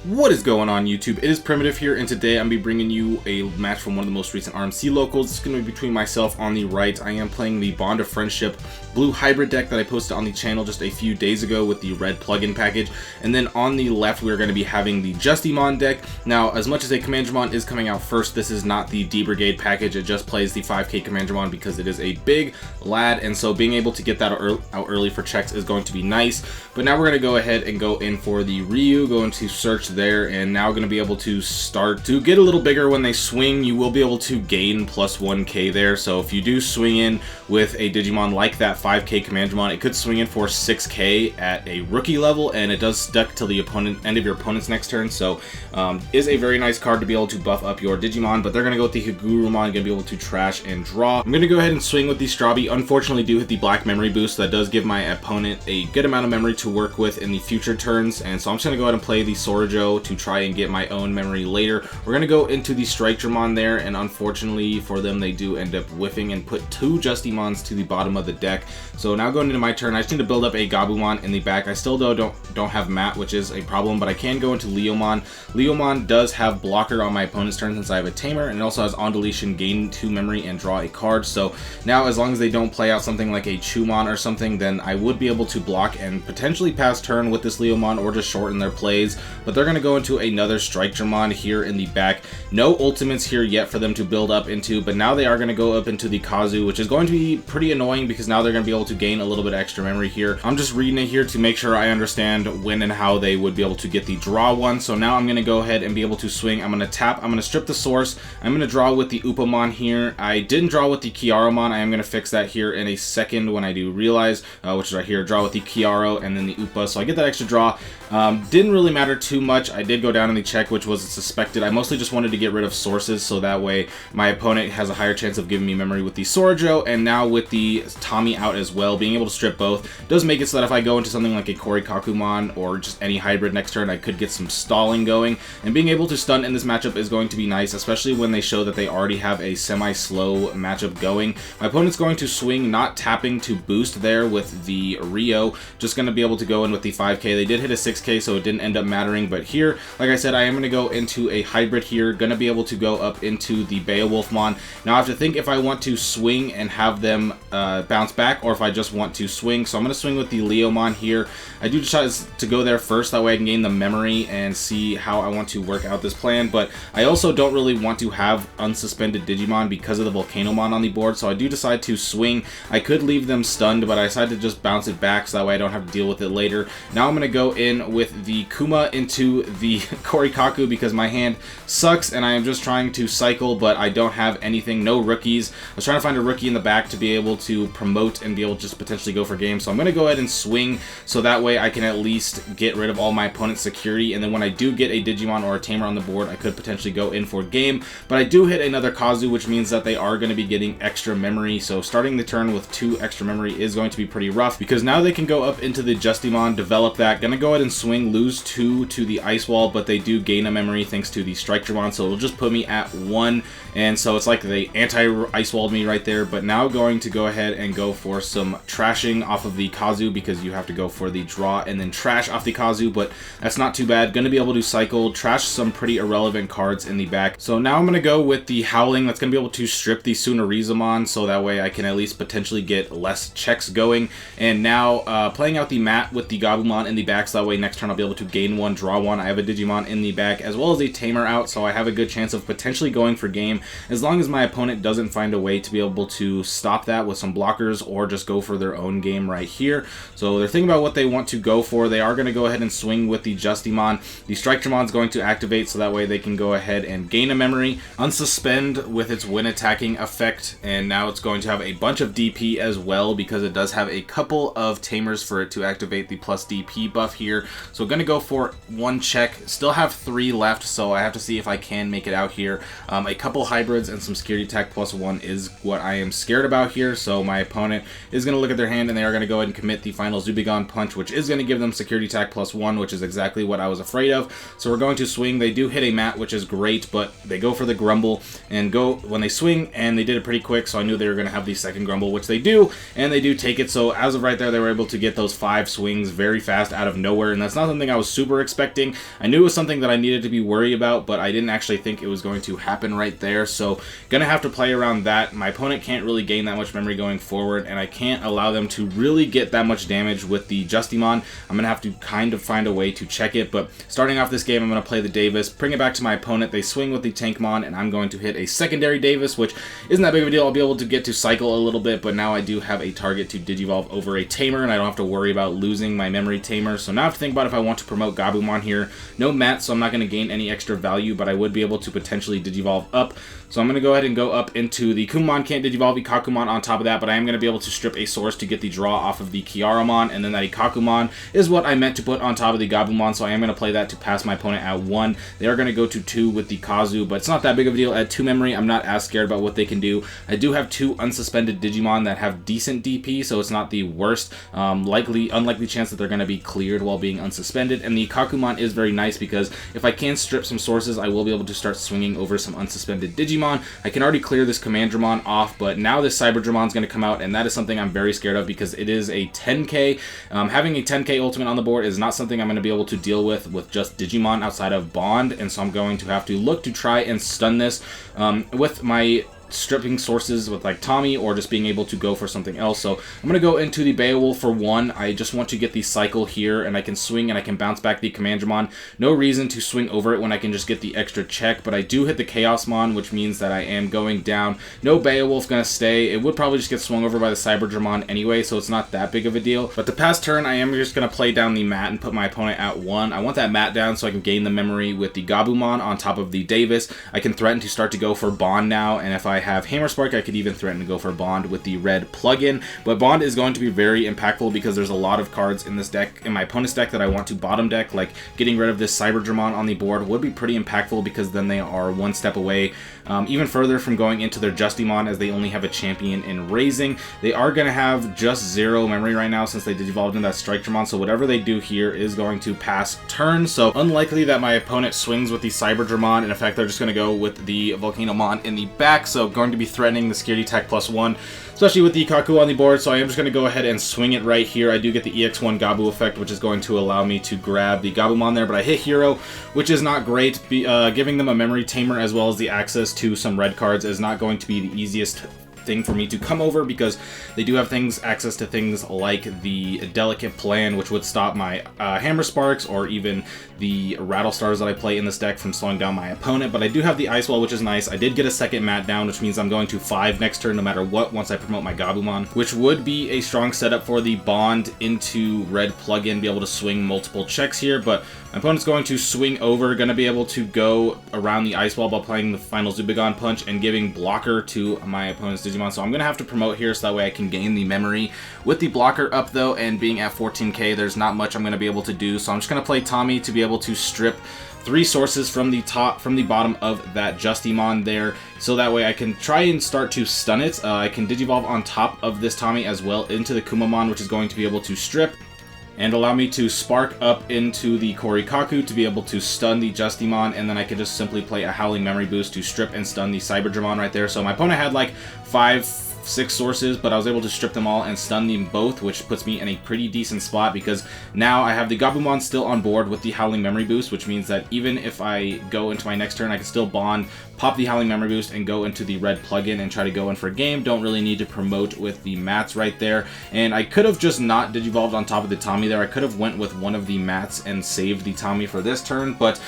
What is going on, YouTube? It is Primitive here, and today I'm going to be bringing you a match from one of the most recent RMC locals. It's going to be between myself on the right. I am playing the Bond of Friendship blue hybrid deck that I posted on the channel just a few days ago with the red plugin package. And then on the left, we're going to be having the Justimon deck. Now, as much as a Commandramon is coming out first, this is not the D Brigade package. It just plays the 5k Commandramon because it is a big lad, and so being able to get that out early for checks is going to be nice. But now we're going to go ahead and go in for the Ryu, go into search there, and now going to be able to start to get a little bigger when they swing. You will be able to gain plus 1k there, so if you do swing in with a Digimon like that 5k Commandramon, it could swing in for 6k at a rookie level, and it does stuck till the end of your opponent's next turn, so is a very nice card to be able to buff up your Digimon. But they're going to go with the Gabumon, going to be able to trash and draw. I'm going to go ahead and swing with the Strawby. Unfortunately, do hit the black memory boost. That does give my opponent a good amount of memory to work with in the future turns, and so I'm just going to go ahead and play the Sorajo to try and get my own memory later. We're going to go into the Strike-Dramon there, and unfortunately for them, they do end up whiffing and put two Justimons to the bottom of the deck. So now going into my turn, I just need to build up a Gabumon in the back. I still though don't have Matt, which is a problem, but I can go into Leomon. Leomon does have blocker on my opponent's turn since I have a Tamer, and it also has on deletion, gain 2 memory and draw a card. So now as long as they don't play out something like a Chumon or something, then I would be able to block and potentially pass turn with this Leomon or just shorten their plays. But they're going to go into another Strike-Dramon here in the back. No ultimates here yet for them to build up into, but now they are going to go up into the Kazu, which is going to be pretty annoying because now they're going to be able to gain a little bit extra memory here. I'm just reading it here to make sure I understand when and how they would be able to get the draw one. So now I'm going to go ahead and be able to swing. I'm going to tap. I'm going to strip the source. I'm going to draw with the Upamon here. I didn't draw with the Kiaramon. I am going to fix that here in a second when I do realize, which is right here. Draw with the Kiaro and then the Upa. So I get that extra draw. Didn't really matter too much. I did go down in the check, which was suspected. I mostly just wanted to get rid of sources so that way my opponent has a higher chance of giving me memory with the Sorajo, and now with the Tommy out as well, being able to strip both does make it so that if I go into something like a Korikakumon or just any hybrid next turn, I could get some stalling going, and being able to stun in this matchup is going to be nice, especially when they show that they already have a semi-slow matchup going. My opponent's going to swing, not tapping to boost there with the Rio, just going to be able to go in with the 5k. They did hit a 6k, so it didn't end up mattering, but here, like I said, I am going to go into a hybrid here, going to be able to go up into the Beowulfmon. Now I have to think if I want to swing and have them bounce back, or if I just want to swing. So I'm going to swing with the Leomon here. I do decide to go there first, that way I can gain the memory and see how I want to work out this plan, but I also don't really want to have unsuspended Digimon because of the Volcanomon on the board, so I do decide to swing. I could leave them stunned, but I decided to just bounce it back so that way I don't have to deal with it later. Now I'm going to go in with the Kuma into the Korikaku because my hand sucks and I am just trying to cycle, but I don't have anything, no rookies. I was trying to find a rookie in the back to be able to promote and be able to just potentially go for games, so I'm going to go ahead and swing so that way I can at least get rid of all my opponent's security, and then when I do get a Digimon or a Tamer on the board, I could potentially go in for game. But I do hit another Kazu, which means that they are going to be getting extra memory, so starting the turn with 2 extra memory is going to be pretty rough because now they can go up into the Justimon, develop that. Gonna go ahead and swing, lose 2 to the Ice Wall, but they do gain a memory thanks to the Strike-Dramon, so it'll just put me at 1, and so it's like they anti-Ice Walled me right there. But now going to go ahead and go for some trashing off of the Kazu because you have to go for the draw and then trash off the Kazu, but that's not too bad. Gonna be able to cycle, trash some pretty irrelevant cards in the back. So now I'm gonna go with the Howling. That's gonna be able to strip the Tsunarizumon so that way I can at least potentially get less checks going. And now playing out the mat with the Gabumon in the back, so that way next turn I'll be able to gain 1, draw 1. I have a Digimon in the back as well as a Tamer out, so I have a good chance of potentially going for game as long as my opponent doesn't find a way to be able to stop that with some blockers or just go for their own game right here. So they're thinking about what they want to go for. They are going to go ahead and swing with the Justimon. The Strike-Dramon is going to activate so that way they can go ahead and gain a memory, unsuspend with its when attacking effect, and now it's going to have a bunch of DP as well because it does have a couple of Tamers for it to activate the plus DP buff here. So going to go for 1 check. Still have 3 left, so I have to see if I can make it out here. A couple hybrids and some security attack plus 1 is what I am scared about here, so my opponent is going to look at their hand and they are going to go ahead and commit the final Zubigon punch, which is going to give them security attack plus 1, which is exactly what I was afraid of. So we're going to swing. They do hit a mat, which is great, but they go for the Grumble and go when they swing, and they did it pretty quick, so I knew they were going to have the second Grumble, which they do, and they do take it. So as of right there, they were able to get those 5 swings very fast out of nowhere in that's not something I was super expecting. I knew it was something that I needed to be worried about, but I didn't actually think it was going to happen right there, so gonna have to play around that. My opponent can't really gain that much memory going forward, and I can't allow them to really get that much damage with the Justimon. I'm gonna have to kind of find a way to check it, but starting off this game, I'm gonna play the Davis, bring it back to my opponent, they swing with the Tankmon, and I'm going to hit a secondary Davis, which isn't that big of a deal. I'll be able to get to cycle a little bit, but now I do have a target to Digivolve over a Tamer, and I don't have to worry about losing my memory Tamer. So now I have to think about if I want to promote Gabumon here. No mat, so I'm not going to gain any extra value, but I would be able to potentially Digivolve up. So I'm going to go ahead and go up into the Kumon, can't Digivolve Ikakumon on top of that, but I am going to be able to strip a source to get the draw off of the Kiaramon, and then that Ikakumon is what I meant to put on top of the Gabumon, so I am going to play that to pass my opponent at 1. They are going to go to 2 with the Kazu, but it's not that big of a deal. At 2 memory, I'm not as scared about what they can do. I do have 2 unsuspended Digimon that have decent DP, so it's not the worst unlikely chance that they're going to be cleared while being unsuspended, and the Ikakumon is very nice because if I can strip some sources, I will be able to start swinging over some unsuspended Digimon. I can already clear this Commandramon off, but now this Cyberdramon is going to come out, and that is something I'm very scared of because it is a 10k. Having a 10k ultimate on the board is not something I'm going to be able to deal with just Digimon outside of Bond, and so I'm going to have to look to try and stun this with my stripping sources with like Tommy, or just being able to go for something else. So I'm going to go into the Beowulf for 1. I just want to get the cycle here, and I can swing and I can bounce back the Commandramon. No reason to swing over it when I can just get the extra check, but I do hit the Chaosmon, which means that I am going down. No Beowulf going to stay. It would probably just get swung over by the Cyberdramon anyway, so it's not that big of a deal. But the past turn, I am just going to play down the mat and put my opponent at 1. I want that mat down so I can gain the memory with the Gabumon on top of the Davis. I can threaten to start to go for Bond now, and if I have Hammer Spark, I could even threaten to go for Bond with the red plugin, but Bond is going to be very impactful because there's a lot of cards in this deck, in my opponent's deck, that I want to bottom deck. Like getting rid of this Cyberdramon on the board would be pretty impactful because then they are 1 step away even further from going into their Justimon, as they only have a champion in Raising. They are going to have just 0 memory right now since they Digivolved in that Strike-Dramon, so whatever they do here is going to pass turn. So unlikely that my opponent swings with the Cyberdramon. In fact, they're just going to go with the Volcanomon in the back, so going to be threatening the Security Attack +1, especially with the Ikaku on the board, so I am just going to go ahead and swing it right here. I do get the EX1 Gabu effect, which is going to allow me to grab the Gabumon there, but I hit Hero, which is not great. Giving them a Memory Tamer as well as the access to some red cards is not going to be the easiest thing for me to come over, because they do have access to things like the Delicate Plan, which would stop my Hammer Sparks or even the Rattle Stars that I play in this deck from slowing down my opponent. But I do have the Ice Wall, which is nice. I did get a second mat down, which means I'm going to 5 next turn no matter what once I promote my Gabumon, which would be a strong setup for the Bond into red plugin, be able to swing multiple checks here. But my opponent's going to swing over, going to be able to go around the Ice Wall by playing the final Zubigon Punch and giving blocker to my opponent's Digimon. So I'm going to have to promote here so that way I can gain the memory. With the blocker up though, and being at 14k, there's not much I'm going to be able to do. So I'm just going to play Tommy to be able to strip 3 sources from the bottom of that Justimon there, so that way I can try and start to stun it. I can Digivolve on top of this Tommy as well into the Kumamon, which is going to be able to strip and allow me to spark up into the Korikaku to be able to stun the Justimon, and then I can just simply play a Howling Memory Boost to strip and stun the Cyberdramon right there. So my opponent had like 5-6 sources, but I was able to strip them all and stun them both, which puts me in a pretty decent spot because now I have the Gabumon still on board with the Howling Memory Boost, which means that even if I go into my next turn, I can still Bond, pop the Howling Memory Boost, and go into the red plugin and try to go in for a game. Don't really need to promote with the mats right there. And I could have just not Digivolved on top of the Tommy there. I could have went with one of the mats and saved the Tommy for this turn, but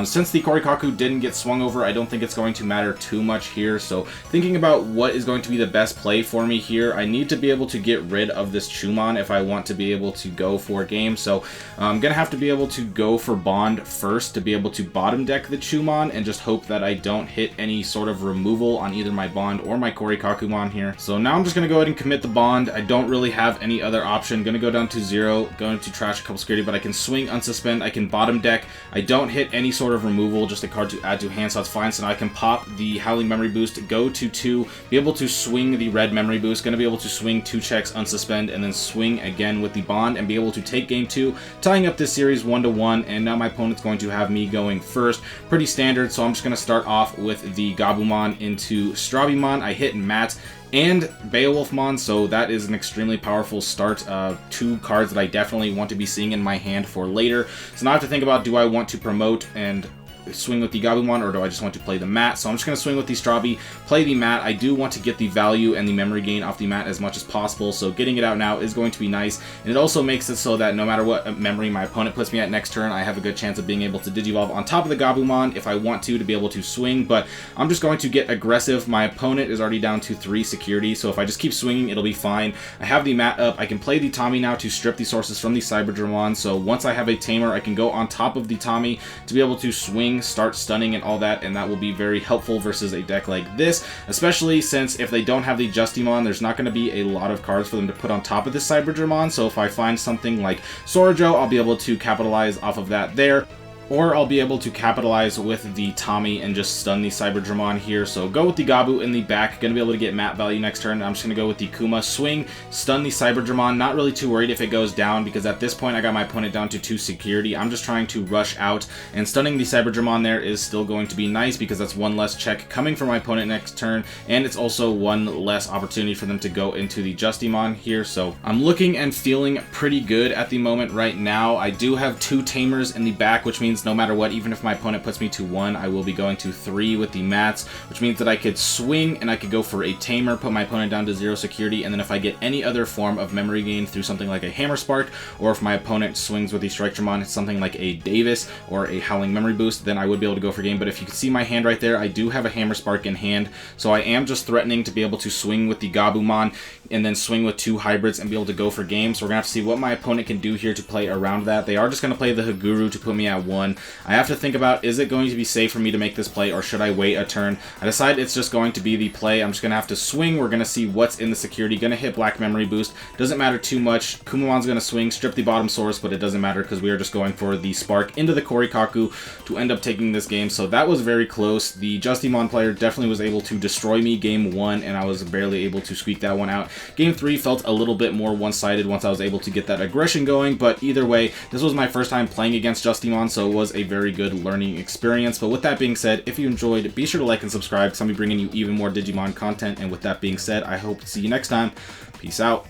since the Korikaku didn't get swung over, I don't think it's going to matter too much here. So thinking about what is going to be the best play for me here, I need to be able to get rid of this Chumon if I want to be able to go for a game. So I'm going to have to be able to go for Bond first to be able to bottom deck the Chumon and just hope that I don't hit any sort of removal on either my Bond or my Korikakumon here. So now I'm just going to go ahead and commit the Bond. I don't really have any other option. Going to go down to 0, going to trash a couple security, but I can swing, unsuspend, I can bottom deck. I don't hit any sort of removal, just a card to add to hand, so that's fine. So now I can pop the Howling Memory Boost, go to 2, be able to swing the red memory boost, going to be able to swing 2 checks, unsuspend, and then swing again with the bond and be able to take game 2, tying up this series 1-1, and now my opponent's going to have me going first. Pretty standard, so I'm just going to start off with the Gabumon into Strabimon. I hit Matt and Beowulfmon, so that is an extremely powerful start. 2 cards that I definitely want to be seeing in my hand for later. So now I have to think about, do I want to promote and swing with the Gabumon, or do I just want to play the mat? So I'm just going to swing with the Strabi, play the mat. I do want to get the value and the memory gain off the mat as much as possible, so getting it out now is going to be nice. And it also makes it so that no matter what memory my opponent puts me at next turn, I have a good chance of being able to Digivolve on top of the Gabumon if I want to be able to swing. But I'm just going to get aggressive. My opponent is already down to 3 security, so if I just keep swinging, it'll be fine. I have the mat up. I can play the Tommy now to strip the sources from the Cyberdramon, so once I have a Tamer, I can go on top of the Tommy to be able to swing, start stunning, and all that, and that will be very helpful versus a deck like this, especially since if they don't have the Justimon, there's not going to be a lot of cards for them to put on top of this Cyberdramon. So if I find something like Sorojo, I'll be able to capitalize off of that there. Or I'll be able to capitalize with the Tommy and just stun the Cyberdramon here. So go with the Gabu in the back. Going to be able to get mat value next turn. I'm just going to go with the Kuma. Swing, stun the Cyberdramon. Not really too worried if it goes down, because at this point I got my opponent down to 2 security. I'm just trying to rush out, and stunning the Cyberdramon there is still going to be nice, because that's 1 less check coming from my opponent next turn, and it's also 1 less opportunity for them to go into the Justimon here. So I'm looking and feeling pretty good at the moment right now. I do have 2 Tamers in the back, which means no matter what, even if my opponent puts me to 1, I will be going to 3 with the mats, which means that I could swing and I could go for a Tamer, put my opponent down to 0 security, and then if I get any other form of memory gain through something like a Hammer Spark, or if my opponent swings with the Striketramon, something like a Davis or a Howling Memory Boost, then I would be able to go for game. But if you can see my hand right there, I do have a Hammer Spark in hand, so I am just threatening to be able to swing with the Gabumon and then swing with 2 hybrids and be able to go for game. So we're going to have to see what my opponent can do here to play around that. They are just going to play the Haguru to put me at 1. I have to think about, is it going to be safe for me to make this play, or should I wait a turn? I decide it's just going to be the play. I'm just going to have to swing. We're going to see what's in the security. Going to hit Black Memory Boost. Doesn't matter too much. Kumamon's going to swing, strip the bottom source, but it doesn't matter because we are just going for the Spark into the Korikaku to end up taking this game. So that was very close. The Justimon player definitely was able to destroy me game 1, and I was barely able to squeak that one out. Game 3 felt a little bit more one-sided once I was able to get that aggression going, but either way, this was my first time playing against Justimon, so it was a very good learning experience. But with that being said, if you enjoyed, be sure to like and subscribe, because I'll be bringing you even more Digimon content. And with that being said, I hope to see you next time. Peace out.